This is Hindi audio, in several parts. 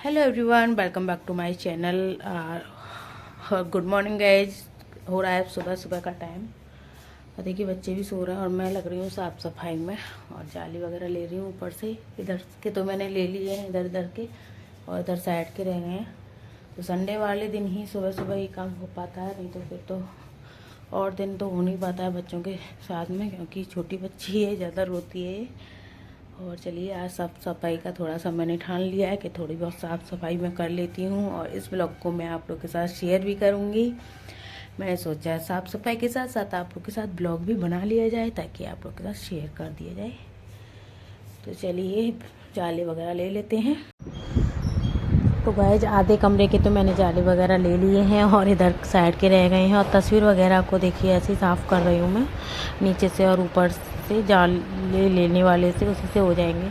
Hello everyone, welcome back to my channel. Good morning guys. हो रहा है सुबह सुबह का टाइम और देखिए बच्चे भी सो रहे हैं और मैं लग रही हूँ साफ़ सफाई में और जाली वगैरह ले रही हूँ ऊपर से। इधर के तो मैंने ले लिए हैं, इधर इधर के और इधर साइड के रह गए हैं। तो संडे वाले दिन ही सुबह सुबह ही काम हो पाता है, नहीं तो फिर तो और दिन तो हो नहीं पाता है बच्चों के साथ में, क्योंकि छोटी बच्ची है, ज़्यादा रोती है ये। और चलिए आज साफ़ सफाई का थोड़ा सा मैंने ठान लिया है कि थोड़ी बहुत साफ़ सफाई मैं कर लेती हूँ और इस ब्लॉग को मैं आप लोग के साथ शेयर भी करूँगी। मैंने सोचा है साफ़ सफाई के साथ साथ आप लोग के साथ ब्लॉग भी बना लिया जाए ताकि आप लोग के साथ शेयर कर दिया जाए। तो चलिए जाले वगैरह ले लेते हैं। तो गाइस आधे कमरे के तो मैंने जाले वगैरह ले लिए हैं और इधर साइड के रह गए हैं और तस्वीर वगैरह को देखिए ऐसे ही साफ़ कर रही हूँ मैं नीचे से और ऊपर से जाले लेने वाले से, उसी से हो जाएंगे।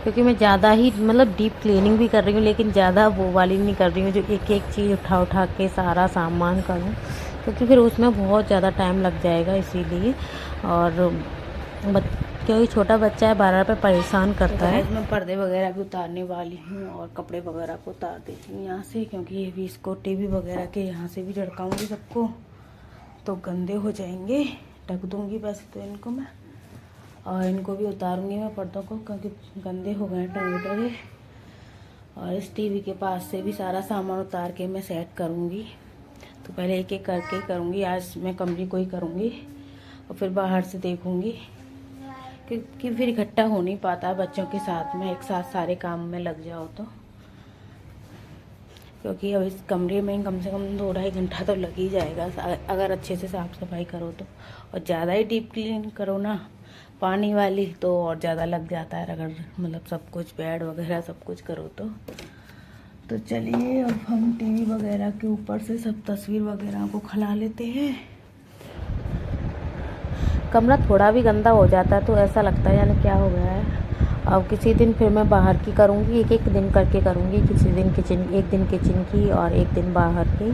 क्योंकि मैं ज़्यादा ही मतलब डीप क्लीनिंग भी कर रही हूँ, लेकिन ज़्यादा वो वाली नहीं कर रही हूँ जो एक एक चीज़ उठा उठा के सारा सामान करूँ, क्योंकि फिर उसमें बहुत ज़्यादा टाइम लग जाएगा इसीलिए। और क्योंकि छोटा बच्चा है, बार बार परेशान करता है। मैं पर्दे वगैरह भी उतारने वाली हूँ और कपड़े वगैरह को उतार देती हूँ यहाँ से, क्योंकि ये भी इसको टीवी वगैरह के यहाँ से भी झड़काऊँगी सबको तो गंदे हो जाएंगे। ढक दूँगी वैसे तो इनको मैं, और इनको भी उतारूँगी मैं पर्दों को, क्योंकि गंदे हो गए टमाटर के। और इस टीवी के पास से भी सारा सामान उतार के मैं सेट करूँगी। तो पहले एक एक करके ही करूँगी, आज मैं कमरे को ही करूँगी और फिर बाहर से देखूँगी, क्योंकि फिर इकट्ठा हो नहीं पाता बच्चों के साथ में, एक साथ सारे काम में लग जाओ तो। क्योंकि अब इस कमरे में कम से कम 2-2.5 घंटा तो लग ही जाएगा अगर अच्छे से साफ़ सफाई करो तो। और ज़्यादा ही डीप क्लीन करो ना पानी वाली तो और ज़्यादा लग जाता है, अगर मतलब सब कुछ बेड वगैरह सब कुछ करो तो चलिए अब हम टीवी वगैरह के ऊपर से सब तस्वीर वगैरह को खिला लेते हैं। कमरा थोड़ा भी गंदा हो जाता है तो ऐसा लगता है यानी क्या हो गया है। अब किसी दिन फिर मैं बाहर की करूँगी, एक एक दिन करके करूँगी। किसी दिन एक दिन किचन की और एक दिन बाहर की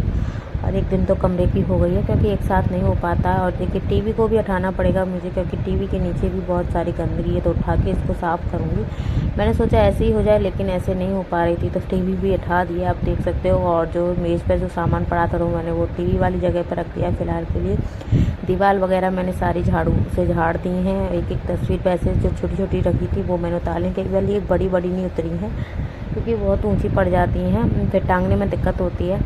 और एक दिन तो कमरे की हो गई है, क्योंकि एक साथ नहीं हो पाता। और देखिए टीवी को भी हटाना पड़ेगा मुझे, क्योंकि टीवी के नीचे भी बहुत सारी गंदगी है, तो उठा के इसको साफ़ करूँगी। मैंने सोचा ऐसे ही हो जाए, लेकिन ऐसे नहीं हो पा रही थी तो टीवी भी हटा दिया, आप देख सकते हो। और जो मेज़ पर जो सामान पड़ा था तो मैंने वो टीवी वाली जगह पर रख दिया फ़िलहाल के लिए। दीवार वगैरह मैंने सारी झाड़ू से झाड़ दी हैं। एक एक तस्वीर पैसे जो छोटी छोटी रखी थी वो मैंने उतार ली, कई बार ये बड़ी बड़ी नहीं उतरी हैं क्योंकि बहुत ऊंची पड़ जाती हैं, फिर टांगने में दिक्कत होती है।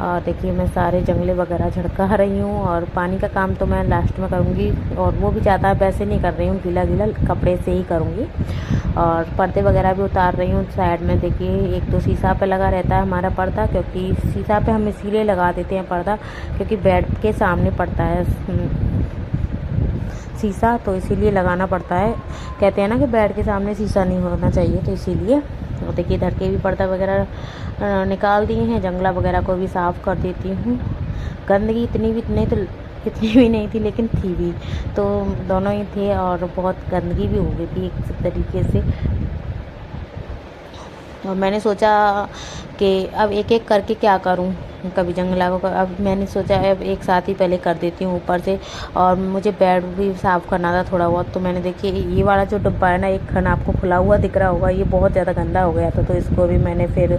और देखिए मैं सारे जंगले वगैरह झड़का रही हूँ और पानी का काम तो मैं लास्ट में करूँगी, और वो भी ज़्यादा वैसे नहीं कर रही हूँ, गीला गीला कपड़े से ही करूँगी। और पर्दे वगैरह भी उतार रही हूँ साइड में। देखिए एक तो शीशा पे लगा रहता है हमारा पर्दा, क्योंकि शीशा पे हम इसीलिए लगा देते हैं पर्दा क्योंकि बेड के सामने पड़ता है शीशा, तो इसीलिए लगाना पड़ता है। कहते हैं ना कि बेड के सामने शीशा नहीं होना चाहिए, तो इसीलिए। तो देखिए इधर के भी पर्दा वगैरह निकाल दिए हैं, जंगला वगैरह को भी साफ़ कर देती हूँ। गंदगी इतनी भी नहीं थी लेकिन थी भी, तो दोनों ही थे और बहुत गंदगी भी हो गई थी एक तरीके से। और मैंने सोचा कि अब एक एक करके क्या करूं, कभी जंगला को अब मैंने सोचा अब एक साथ ही पहले कर देती हूँ ऊपर से। और मुझे बेड भी साफ़ करना था थोड़ा बहुत, तो मैंने देखिए ये वाला जो डब्बा है ना, एक खन आपको खुला हुआ दिख रहा होगा, ये बहुत ज़्यादा गंदा हो गया था, तो इसको भी मैंने फिर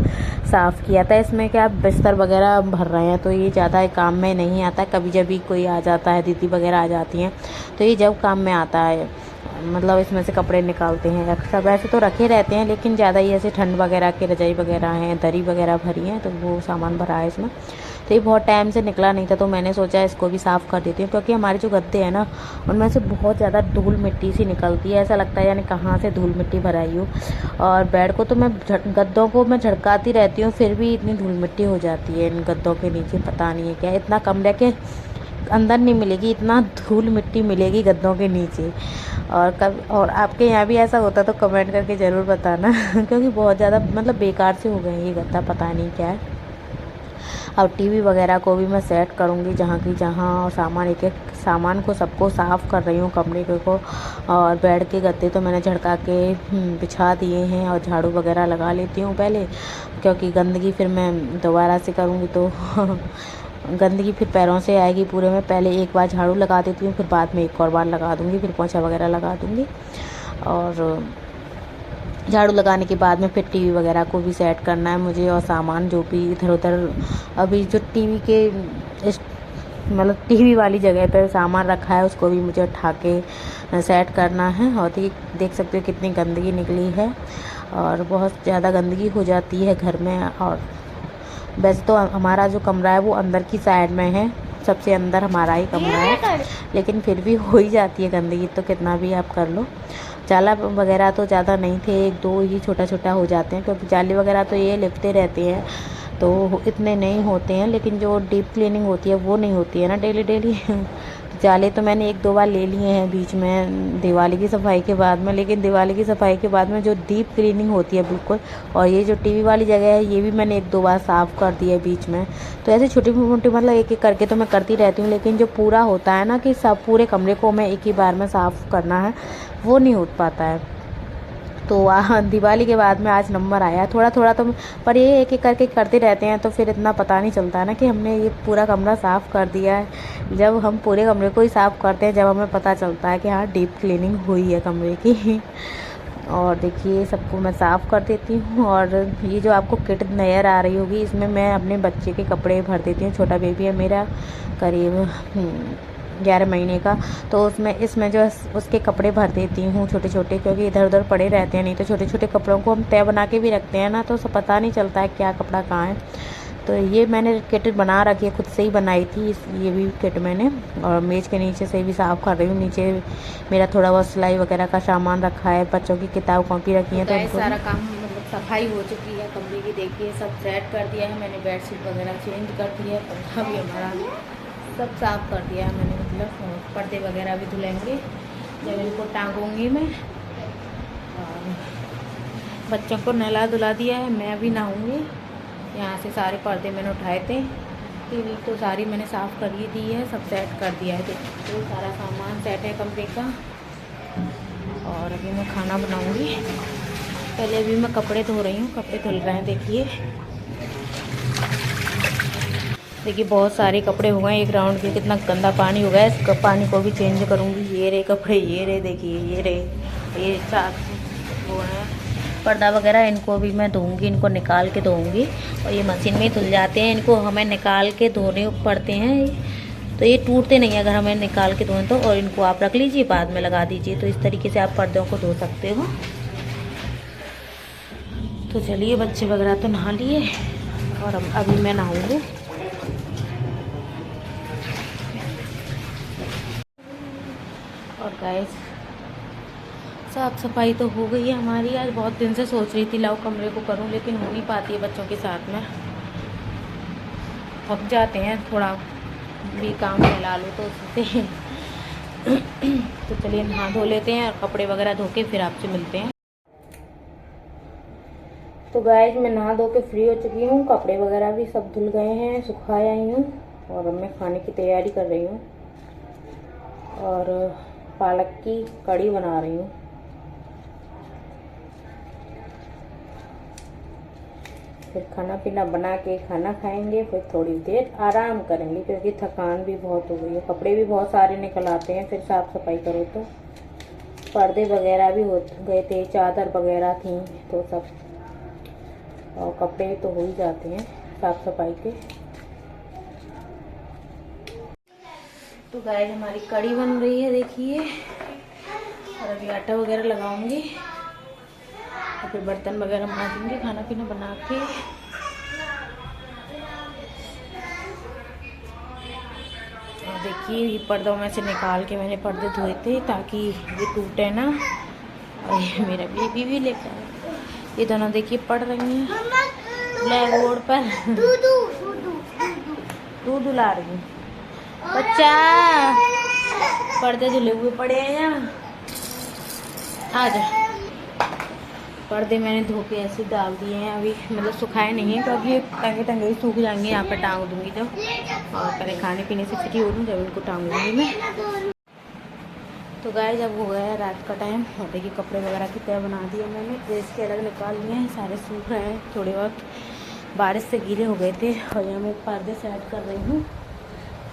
साफ़ किया था। इसमें क्या बिस्तर वगैरह भर रहे हैं तो ये ज़्यादा काम में नहीं आता, कभी जब भी कोई आ जाता है, दीदी वगैरह आ जाती हैं तो ये जब काम में आता है, मतलब इसमें से कपड़े निकालते हैं। अक्सर वैसे तो रखे रहते हैं, लेकिन ज़्यादा ही ऐसे ठंड वगैरह के रजाई वगैरह हैं, दरी वगैरह भरी हैं, तो वो सामान भरा है इसमें। तो ये बहुत टाइम से निकला नहीं था, तो मैंने सोचा इसको भी साफ़ कर देती हूँ, क्योंकि हमारे जो गद्दे हैं ना उनमें से बहुत ज़्यादा धूल मिट्टी सी निकलती है, ऐसा लगता है यानी कहाँ से धूल मिट्टी भराई हो। और बेड को तो मैं गद्दों को मैं झड़काती रहती हूँ, फिर भी इतनी धूल मिट्टी हो जाती है इन गद्दों के नीचे, पता नहीं है क्या। इतना कमरे के अंदर नहीं मिलेगी, इतना धूल मिट्टी मिलेगी गद्दों के नीचे। और आपके यहाँ भी ऐसा होता तो कमेंट करके ज़रूर बताना क्योंकि बहुत ज़्यादा मतलब बेकार से हो गए ये गद्दा, पता नहीं क्या है। और टीवी वगैरह को भी मैं सेट करूँगी जहाँ की जहाँ, सामान एक एक सामान को सबको साफ़ कर रही हूँ कमरे को। और बेड के गद्दे तो मैंने झड़का के बिछा दिए हैं और झाड़ू वगैरह लगा लेती हूँ पहले, क्योंकि गंदगी फिर मैं दोबारा से करूँगी तो गंदगी फिर पैरों से आएगी पूरे में। पहले एक बार झाड़ू लगा देती हूँ, फिर बाद में एक और बार लगा दूँगी, फिर पोंछा वगैरह लगा दूँगी। और झाड़ू लगाने के बाद में फिर टीवी वगैरह को भी सेट करना है मुझे, और सामान जो भी इधर उधर अभी जो टीवी के मतलब टीवी वाली जगह पर सामान रखा है उसको भी मुझे उठा के सेट करना है। और देख सकते हो कितनी गंदगी निकली है, और बहुत ज़्यादा गंदगी हो जाती है घर में। और वैसे तो हमारा जो कमरा है वो अंदर की साइड में है, सबसे अंदर हमारा ही कमरा है, लेकिन फिर भी हो ही जाती है गंदगी, तो कितना भी आप कर लो। जाला वगैरह तो ज़्यादा नहीं थे, एक दो ही छोटा छोटा हो जाते हैं, क्योंकि जाली वगैरह तो ये लिपते रहते हैं तो इतने नहीं होते हैं, लेकिन जो डीप क्लीनिंग होती है वो नहीं होती है ना डेली डेली। जाले तो मैंने एक दो बार ले लिए हैं बीच में दिवाली की सफाई के बाद में, लेकिन दिवाली की सफाई के बाद में जो डीप क्लीनिंग होती है बिल्कुल, और ये जो टीवी वाली जगह है ये भी मैंने एक दो बार साफ़ कर दी है बीच में। तो ऐसे छोटी मोटी मतलब एक एक करके तो मैं करती रहती हूँ, लेकिन जो पूरा होता है ना कि सब पूरे कमरे को मैं एक ही बार में साफ़ करना है, वो नहीं हो पाता है। तो दिवाली के बाद में आज नंबर आया थोड़ा थोड़ा, तो पर ये एक एक करके करते रहते हैं तो फिर इतना पता नहीं चलता है ना कि हमने ये पूरा कमरा साफ़ कर दिया है। जब हम पूरे कमरे को ही साफ़ करते हैं जब हमें पता चलता है कि हाँ डीप क्लीनिंग हुई है कमरे की। और देखिए सबको मैं साफ़ कर देती हूँ। और ये जो आपको किट नज़र आ रही होगी इसमें मैं अपने बच्चे के कपड़े भर देती हूँ। छोटा बेबी है मेरा, करीब 11 महीने का, तो इसमें जो उसके कपड़े भर देती हूँ छोटे छोटे, क्योंकि इधर उधर पड़े रहते हैं। नहीं तो छोटे छोटे कपड़ों को हम तय बना के भी रखते हैं ना, तो पता नहीं चलता है क्या कपड़ा कहाँ है। तो ये मैंने किट बना रखी है, खुद से ही बनाई थी ये भी किट मैंने। और मेज़ के नीचे से भी साफ़ कर रही हूँ, नीचे मेरा थोड़ा बहुत सिलाई वगैरह का सामान रखा है, बच्चों की किताब कॉपी रखी है। तो सारा काम मतलब सफाई हो चुकी है कमरे की, देखिए सब सेट कर दिया है मैंने, बेडशीट वगैरह चेंज कर दी है, पंखा भी हमारा सब साफ़ कर दिया है मैंने, मतलब पर्दे वगैरह भी धुलेंगे जब इनको टांगूंगी मैं। और बच्चों को नहला धुला दिया है, मैं भी नहाऊंगी। यहाँ से सारे पर्दे मैंने उठाए थे, टीवी तो सारी मैंने साफ़ कर ही दी है, सब सेट कर दिया है। तो सारा सामान सेट है कमरे का। और अभी मैं खाना बनाऊंगी, पहले अभी मैं कपड़े धो रही हूँ, कपड़े धुल रहे हैं। देखिए बहुत सारे कपड़े हो गए एक राउंड के, कितना गंदा पानी हो गया है, इस पानी को भी चेंज करूँगी। ये रहे कपड़े, ये रहे देखिए, ये रहे, ये चार वो हैं पर्दा वगैरह, इनको भी मैं धोऊंगी, इनको निकाल के धोऊंगी। और ये मशीन में ही धुल जाते हैं, इनको हमें निकाल के धोने पड़ते हैं, तो ये टूटते नहीं अगर हमें निकाल के धोएं तो। और इनको आप रख लीजिए, बाद में लगा दीजिए, तो इस तरीके से आप पर्दों को धो सकते हो। तो चलिए बच्चे वगैरह तो नहा लिए और अभी मैं नहाऊंगी। और गाइस साफ़ सफाई तो हो गई है हमारी। आज बहुत दिन से सोच रही थी लाओ कमरे को करूं, लेकिन हो नहीं पाती है बच्चों के साथ में, थक जाते हैं थोड़ा भी काम फैला लो तो उससे। तो चलिए नहा धो लेते हैं और कपड़े वगैरह धो के फिर आपसे मिलते हैं। तो गाइस मैं नहा धो के फ्री हो चुकी हूँ, कपड़े वगैरह भी सब धुल गए हैं, सुखाए आई हूँ। और अब मैं खाने की तैयारी कर रही हूँ और पालक की कड़ी बना रही हूँ। फिर खाना पीना बना के खाना खाएंगे, फिर थोड़ी देर आराम करेंगे, क्योंकि थकान भी बहुत हो गई है। कपड़े भी बहुत सारे निकल आते हैं फिर साफ़ सफाई करो तो। पर्दे वगैरह भी हो गए थे, चादर वगैरह थी, तो सब, और कपड़े तो हो ही जाते हैं साफ़ सफाई के। तो गाइस हमारी कड़ी बन रही है देखिए, और अभी आटा वगैरह लगाऊंगी और फिर बर्तन वगैरह बना दूंगी खाना पीना बना के। और देखिए ये पर्दों में से निकाल के मैंने पर्दे धोए थे ताकि ये टूटे ना। और ये मेरा बेबी भी लेकर आया, ये दोनों देखिए पढ़ रही हैं ब्लैक बोर्ड पर, दूध ला रही हूँ। बच्चा पर्दे धुले हुए पड़े हैं यहाँ, आ जा। पर्दे मैंने धो के ऐसे डाल दिए हैं, अभी मतलब सुखाए नहीं हैं क्योंकि टंगे टंगे ही सूख जाएंगे, यहाँ पे टांग दूंगी जब। और पहले खाने पीने से फ्री हो लूँ जब इनको टांगूंगी मैं। तो गाइस जब हो गया है रात का टाइम, और देखिए कपड़े वगैरह की तय बना दिए मैंने, ड्रेस के अलग निकाल लिए हैं, सारे सूख रहे हैं, थोड़े बहुत बारिश से गीले हो गए थे। और यहाँ मैं पर्दे सेट कर रही हूँ,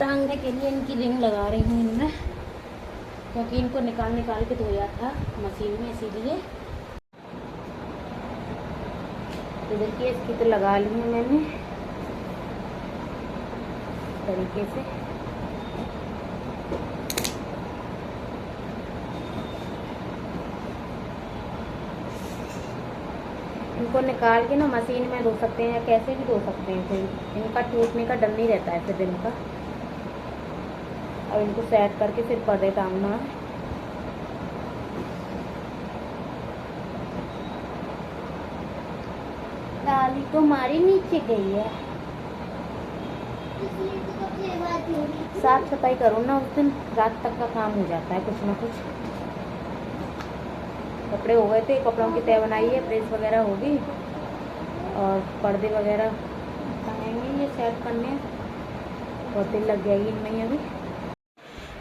टांगने के लिए इनकी रिंग लगा रही हूँ इनमें, क्योंकि इनको निकाल के धोया था मशीन में, इसीलिए। तो देखिए इसकी तो लगा ली है मैंने तरीके से। इनको निकाल के ना मशीन में धो सकते हैं या कैसे भी धो सकते हैं, फिर इनका टूटने का डर नहीं रहता है फिर दिन का। अब इनको सेट करके फिर पर्दे टांगना है। ताली तो हमारी नीचे गई है, साफ सफाई करो ना, उस दिन रात तक का काम हो जाता है कुछ ना कुछ। कपड़े हो गए थे, कपड़ों की तय बनाई है, प्रेस वगैरह होगी और पर्दे वगैरह टांगेंगे ये सेट करने। बहुत दिन लग जाएगी इनमें अभी।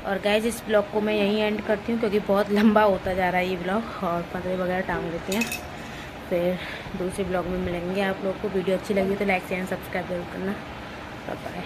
और गाइस इस ब्लॉग को मैं यहीं एंड करती हूँ क्योंकि बहुत लंबा होता जा रहा है ये ब्लॉग, और पर्दे वगैरह टांग देते हैं। फिर दूसरे ब्लॉग में मिलेंगे आप लोग को। वीडियो अच्छी लगी तो लाइक शेयर सब्सक्राइब जरूर करना। Bye bye.